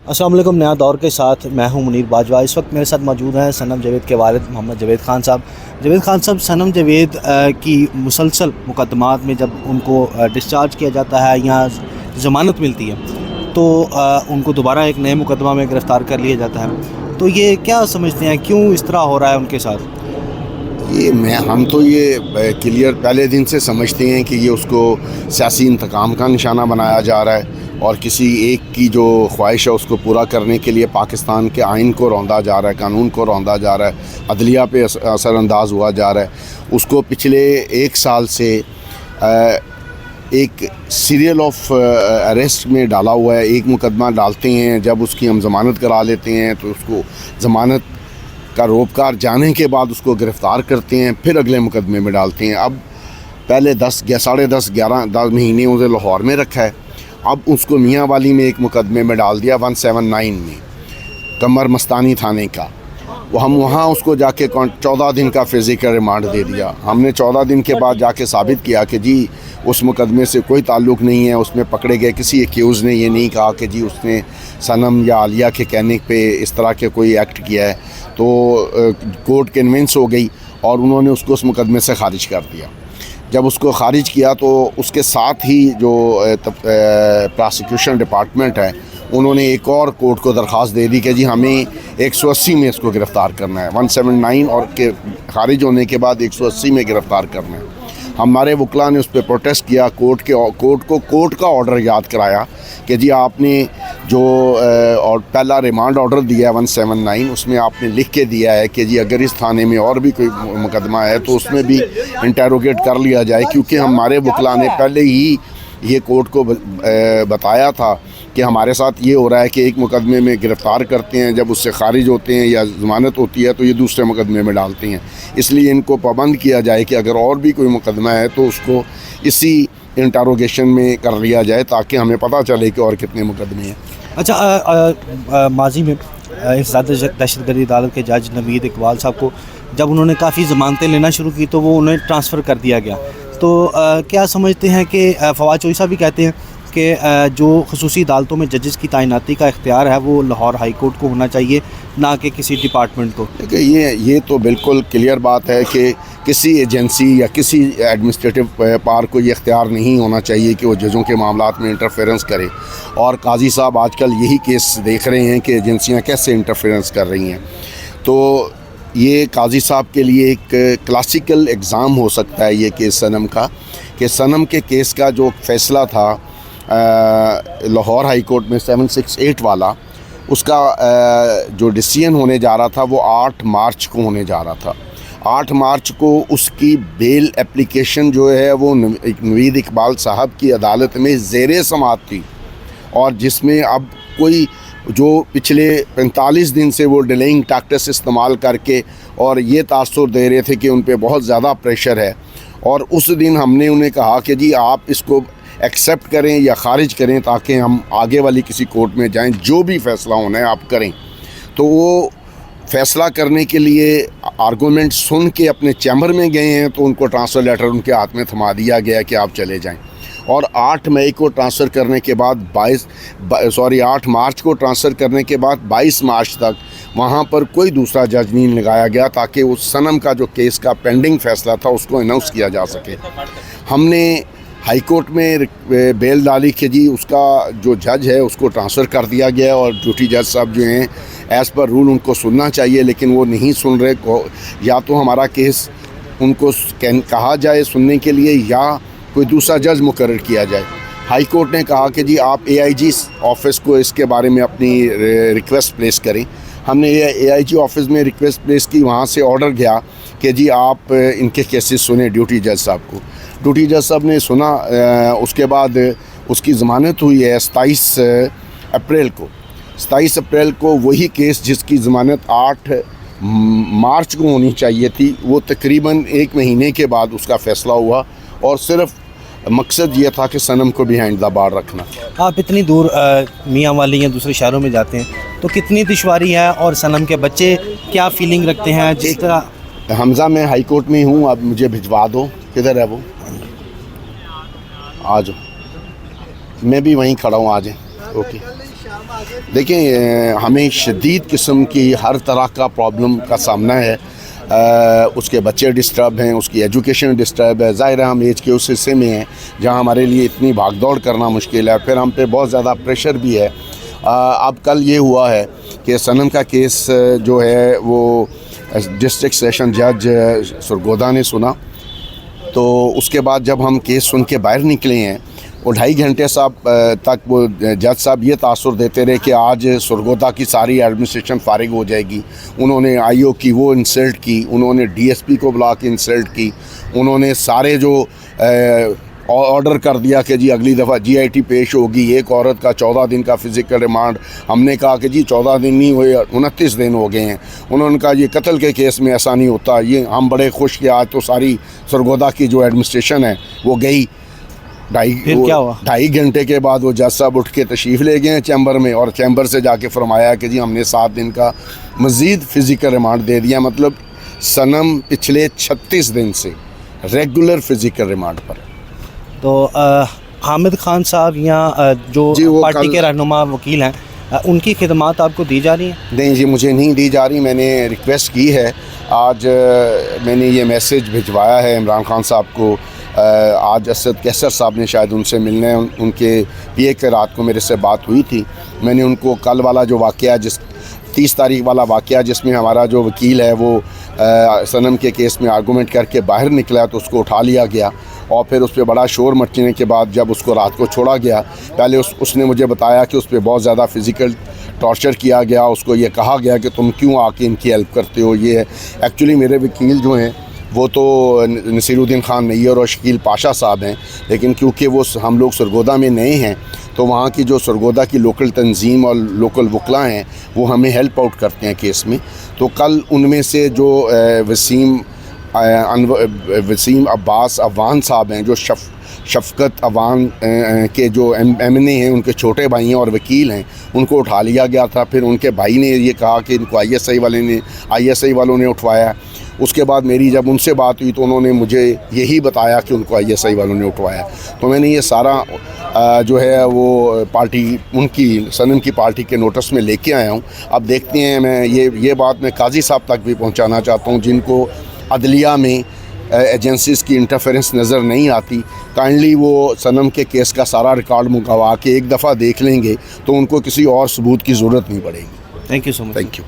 अस्सलाम वालेकुम। नया दौर के साथ मैं हूं मुनीर बाजवा। इस वक्त मेरे साथ मौजूद हैं सनम जावेद के वालिद मोहम्मद जावेद ख़ान साहब। जावेद ख़ान साहब, सनम जावेद की मुसलसल मुकदमात में जब उनको डिस्चार्ज किया जाता है या ज़मानत मिलती है तो उनको दोबारा एक नए मुकदमा में गिरफ़्तार कर लिया जाता है। तो ये क्या समझते हैं, क्यों इस तरह हो रहा है उनके साथ? हम तो ये क्लियर पहले दिन से समझते हैं कि ये उसको सियासी इंतकाम का निशाना बनाया जा रहा है और किसी एक की जो ख्वाहिश है उसको पूरा करने के लिए पाकिस्तान के आइन को रौंदा जा रहा है, कानून को रौंदा जा रहा है, अदलिया पे असरअंदाज हुआ जा रहा है। उसको पिछले 1 साल से एक सीरियल ऑफ अरेस्ट में डाला हुआ है। एक मुकदमा डालते हैं, जब उसकी हम ज़मानत करा लेते हैं तो उसको ज़मानत का रोबकार जाने के बाद उसको गिरफ़्तार करते हैं, फिर अगले मुकदमे में डालते हैं। अब पहले 10 महीने उसे लाहौर में रखा है, अब उसको मियाँ वाली में एक मुकदमे में डाल दिया 179 में, कमर मस्तानी थाने का। वो हम वहाँ उसको जाके 14 दिन का फिज़िकल रिमांड दे दिया। हमने 14 दिन के बाद जाके साबित किया कि जी उस मुकदमे से कोई ताल्लुक़ नहीं है। उसमें पकड़े गए किसी एक्यूज़ ने ये नहीं कहा कि जी उसने सनम या आलिया के कहने पे इस तरह के कोई एक्ट किया है। तो कोर्ट कन्विंस हो गई और उन्होंने उसको उस मुकदमे से ख़ारिज कर दिया। जब उसको ख़ारिज किया तो उसके साथ ही जो प्रोसिक्यूशन डिपार्टमेंट है उन्होंने एक और कोर्ट को दरख्वास्त दे दी कि जी हमें 180 में इसको गिरफ़्तार करना है। 179 और के ख़ारिज होने के बाद 180 में गिरफ़्तार करना है। हमारे वकला ने उस पर प्रोटेस्ट किया, कोर्ट का ऑर्डर याद कराया कि जी आपने जो और पहला रिमांड ऑर्डर दिया है 179, उसमें आपने लिख के दिया है कि जी अगर इस थाने में और भी कोई मुकदमा है तो उसमें भी इंटेरोगेट कर लिया जाए, क्योंकि हमारे वकला ने पहले ही ये कोर्ट को बताया था कि हमारे साथ ये हो रहा है कि एक मुकदमे में गिरफ़्तार करते हैं, जब उससे ख़ारिज होते हैं या ज़मानत होती है तो ये दूसरे मुकदमे में डालते हैं। इसलिए इनको पाबंद किया जाए कि अगर और भी कोई मुकदमा है तो उसको इसी इंटरोगेशन में कर लिया जाए ताकि हमें पता चले कि और कितने मुकदमे हैं। अच्छा, माजी में दहशतगर्दी अदालत के जज नवीद इकबाल साहब को जब उन्होंने काफ़ी ज़मानतें लेना शुरू की तो वो उन्हें ट्रांसफ़र कर दिया गया। तो क्या समझते हैं कि फवाद चौधरी साहब भी कहते हैं कि जो ख़ुसूसी अदालतों में जजेस की तैनाती का इख्तियार है वो लाहौर हाई कोर्ट को होना चाहिए, ना कि किसी डिपार्टमेंट को? देखिए ये तो बिल्कुल क्लियर बात है कि किसी एजेंसी या किसी एडमिनिस्ट्रेटिव पावर को ये इख्तियार नहीं होना चाहिए कि वो जजों के मामलात में इंटरफेरेंस करे। और काजी साहब आजकल यही केस देख रहे हैं कि एजेंसियाँ कैसे इंटरफेरेंस कर रही हैं। तो ये काजी साहब के लिए एक क्लासिकल एग्ज़ाम हो सकता है ये केस सनम का, कि सनम के केस का जो फ़ैसला था लाहौर हाई कोर्ट में 768 वाला, उसका जो डिसीजन होने जा रहा था वो 8 मार्च को होने जा रहा था। 8 मार्च को उसकी बेल एप्लीकेशन जो है वो नवीद इकबाल साहब की अदालत में ज़ेरे समाअत थी, और जिसमें अब कोई जो पिछले 45 दिन से वो डिलेइंग टैक्टिक्स इस्तेमाल करके और ये तासुर दे रहे थे कि उन पे बहुत ज़्यादा प्रेशर है, और उस दिन हमने उन्हें कहा कि जी आप इसको एक्सेप्ट करें या ख़ारिज करें ताकि हम आगे वाली किसी कोर्ट में जाएं, जो भी फ़ैसला होना है आप करें। तो वो फ़ैसला करने के लिए आर्गूमेंट सुन के अपने चैम्बर में गए हैं तो उनको ट्रांसफ़र लेटर उनके हाथ में थमा दिया गया कि आप चले जाएं। और 8 मई को ट्रांसफ़र करने के बाद 8 मार्च को ट्रांसफ़र करने के बाद 22 मार्च तक वहाँ पर कोई दूसरा जज नहीं लगाया गया ताकि उस सनम का जो केस का पेंडिंग फ़ैसला था उसको अनाउंस किया जा सके। हमने हाई कोर्ट में बेल डाली कि जी उसका जो जज है उसको ट्रांसफ़र कर दिया गया और ड्यूटी जज साहब जो हैं एज़ पर रूल उनको सुनना चाहिए, लेकिन वो नहीं सुन रहे। या तो हमारा केस उनको कहा जाए सुनने के लिए या कोई दूसरा जज मुकर्रर किया जाए। हाई कोर्ट ने कहा कि जी आप AIG ऑफ़िस को इसके बारे में अपनी रिक्वेस्ट प्लेस करें। हमने AIG ऑफ़िस में रिक्वेस्ट प्लेस की, वहाँ से ऑर्डर गया कि जी आप इनके केसेस सुने ड्यूटी जज साहब को। ड्यूटी जज साहब ने सुना। उसके बाद उसकी ज़मानत हुई है 27 अप्रैल को। 27 अप्रैल को वही केस जिसकी ज़मानत 8 मार्च को होनी चाहिए थी, वो तकरीबन 1 महीने के बाद उसका फ़ैसला हुआ, और सिर्फ मकसद ये था कि सनम को बिहाइंड द बार रखना। आप इतनी दूर मियाँ वाली या दूसरे शहरों में जाते हैं तो कितनी दुश्वारी है, और सनम के बच्चे क्या फ़ीलिंग रखते हैं? जिस तरह हमज़ा मैं हाई कोर्ट में हूँ, अब मुझे भिजवा दो। किधर है वो? आ जाओ, मैं भी वहीं खड़ा हूँ, आ जाए। ओके। देखिए हमें शदीद किस्म की हर तरह का प्रॉब्लम का सामना है। उसके बच्चे डिस्टर्ब हैं, उसकी एजुकेशन डिस्टर्ब है। ज़ाहिर है हम एज के उस हिस्से में हैं जहाँ हमारे लिए इतनी भागदौड़ करना मुश्किल है, फिर हम पे बहुत ज़्यादा प्रेशर भी है। अब कल ये हुआ है कि सनम का केस जो है वो डिस्ट्रिक्ट सेशन जज सरगोदा ने सुना, तो उसके बाद जब हम केस सुन के बाहर निकले हैं और 2.5 घंटे तक वो जज साहब ये तासुर देते रहे कि आज सरगोदा की सारी एडमिनिस्ट्रेशन फारिग हो जाएगी। उन्होंने आईओ की वो इंसल्ट की, उन्होंने डीएसपी को बुला के इंसल्ट की, उन्होंने सारे जो ऑर्डर कर दिया कि जी अगली दफ़ा जीआईटी पेश होगी। एक औरत का 14 दिन का फ़िज़िकल रिमांड, हमने कहा कि जी 14 दिन नहीं हुए, 29 दिन हो गए हैं। उन्होंने कहा ये कत्ल के केस में ऐसा नहीं होता। ये हम बड़े खुश कि आज तो सारी सरगोदा की जो एडमिनिस्ट्रेशन है वो गई। 2.5 घंटे के बाद वो जज साहब उठ के तशरीफ़ ले गए हैं चैम्बर में, और चैम्बर से जाके फरमाया कि जी हमने 7 दिन का मज़ीद फ़िज़िकल रिमांड दे दिया। मतलब सनम पिछले 36 दिन से रेगुलर फ़िज़िकल रिमांड पर। तो हामिद खान साहब यहाँ जो पार्टी के रहनुमा वकील हैं, उनकी खिदमात आपको दी जा रही हैं? नहीं जी, मुझे नहीं दी जा रही। मैंने रिक्वेस्ट की है, आज मैंने ये मैसेज भिजवाया है इमरान खान साहब को। आज असद कैसर साहब ने शायद उनसे मिलने हैं, उनके पीए के रात को मेरे से बात हुई थी। मैंने उनको कल वाला जो वाक़या, जिस 30 तारीख वाला वाक़या जिसमें हमारा जो वकील है वो सनम के केस में आर्गूमेंट करके बाहर निकला, तो उसको उठा लिया गया और फिर उस पर बड़ा शोर मचने के बाद जब उसको रात को छोड़ा गया, पहले उसने मुझे बताया कि उस पर बहुत ज़्यादा फ़िज़िकल टॉर्चर किया गया। उसको ये कहा गया कि तुम क्यों आके इनकी हेल्प करते हो। ये एक्चुअली मेरे वकील जो हैं वो तो नसीरुद्दीन खान नैयर और शकील पाशा साहब हैं, लेकिन क्योंकि वो हम लोग सरगोदा में नए हैं तो वहाँ की जो सरगोदा की लोकल तंजीम और लोकल वकला हैं वो हमें हेल्प आउट करते हैं केस में। तो कल उनमें से जो वसीम अब्बास अवान साहब हैं, जो शफ़क़त अवान के जो एमएनए हैं, उनके छोटे भाई हैं और वकील हैं, उनको उठा लिया गया था। फिर उनके भाई ने ये कहा कि इनको आईएसआई वालों ने उठवाया। उसके बाद मेरी जब उनसे बात हुई तो उन्होंने मुझे यही बताया कि उनको आईएसआई वालों ने उठवाया। तो मैंने ये सारा जो है वो पार्टी उनकी सनम की पार्टी के नोटिस में लेके आया हूँ। अब देखते हैं, मैं ये बात मैं काजी साहब तक भी पहुँचाना चाहता हूँ जिनको अदलिया में एजेंसीज़ की इंटरफेरेंस नज़र नहीं आती। काइंडली वो सनम के केस का सारा रिकॉर्ड मुकवा के एक दफ़ा देख लेंगे तो उनको किसी और सबूत की ज़रूरत नहीं पड़ेगी। Thank you so much. Thank you.